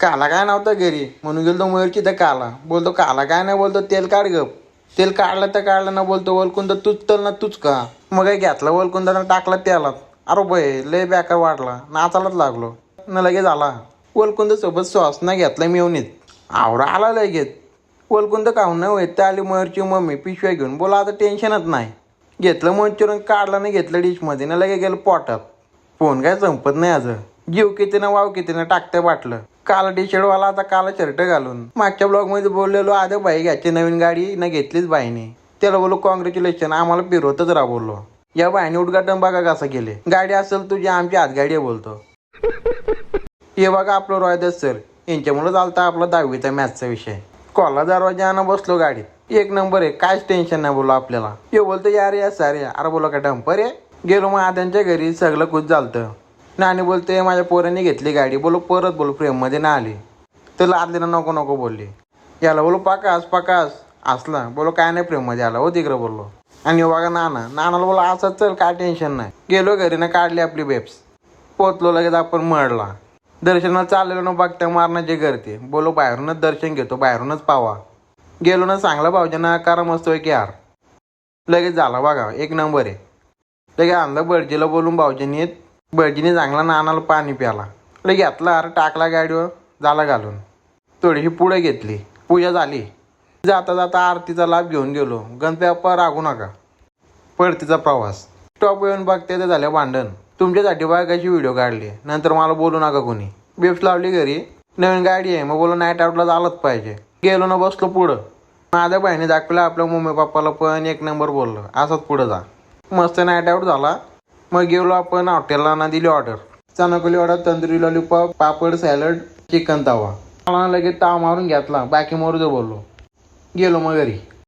काला काय नव्हता घरी म्हणून गेलो मयूरची तर काला बोलतो काला काय नाही बोलतो तेल काढ गप. तेल काढलं तर काढलं ना बोलतो वलकुंद तूच तल ना तूच का. मग घेतला वलकुंदानं टाकला तेलात. अरे बाई लय बेकार वाटला नाचालाच लागलो न लगेच आला. वलकुंद सोबत सॉस ना घेतला मेवणीत आवरा आला लगेच. वलकुंद खाऊन नाही होत तर आली मयूरची मम्मी पिशव्या घेऊन बोला आता टेन्शनच नाही. घेतलं मंचुरियन काढलं नाही घेतलं डिशमध्ये ना लगे गेलं पोटात. फोन काय संपत नाही आज. जीव किती ना वाव किती ना टाकते बाटलं. काला टी शर्टवाला आता काला शर्ट घालून. मागच्या ब्लॉगमध्ये बोललेलो आधी बाई घ्यायची नवीन गाडी न घेतलीच बाईने. त्याला बोललो कॉंग्रॅच्युलेशन आम्हाला फिरवतच राहा बोललो. या बाईने उद्घाटन बघा कसं केले. गाडी असेल तुझी आमची हातगाडी आहे बोलतो. हे बघा आपलं रॉयदस सर यांच्यामुळे चालता आपला 10वीचा मॅथचा विषय. कॉला दरवाजानं बसलो गाडीत. एक नंबर आहे काहीच टेन्शन नाही बोललो आपल्याला. हे बोलतो यार या सारे अरे बोला का डंपर आहे. गेलो मग आद्यांच्या घरी सगळं खुश झालतं. नानी बोलते माझ्या पोरांनी घेतली गाडी बोलो परत बोलो फ्रेममध्ये ना आली. तर लादलीनं नको नको बोलली. याला बोलो पाकास असला बोलो काय नाही फ्रेममध्ये आला हो तिकडं बोललो. आणि बघा नानाला बोला असंच चल काय टेन्शन नाही. गेलो घरी ना काढली आपली बेप्स. पोचलो लगेच आपण मळला. दर्शनाला चाललेलो ना बघता मारण्याचे करते बोलो बाहेरूनच दर्शन घेतो बाहेरूनच पावा. गेलो ना चांगला भाऊजांना करा मस्त की यार. लगेच झाला बघा एक नंबर आहे. लगेच आणलं भटजीला बोलून भाऊजींनी भटजीने चांगला नानाला पाणी प्याला. लगे घेतला अरे टाकला गाडीवर झाला घालून. थोडीशी पुढे घेतली पूजा झाली. जाता जाता आरतीचा लाभ घेऊन गेलो. गणपती बाप्पा रागू नका. परतीचा प्रवास स्टॉप येऊन बघते तर झालं भांडण. तुमच्यासाठी बघा कशी व्हिडिओ काढली नंतर मला बोलू नका कोणी. बेप्स लावली घरी नवीन गाडी आहे मग बोलो नाईट आउटला झालंच पाहिजे. गेलो ना बसलो पुढं. माझ्या बहिणी दाखवलं आपल्या मम्मी पप्पाला पण एक नंबर बोललं असंच पुढं जा. मस्त नाईट आउट झाला. मग गेलो आपण हॉटेलला ना दिली ऑर्डर. चनाकोली वडा तंदुरी लॉलीपॉप पापड सॅलड चिकन तवा. मला लगेच ताव मारून घेतला बाकी मोरू बोललो. गेलो मग घरी.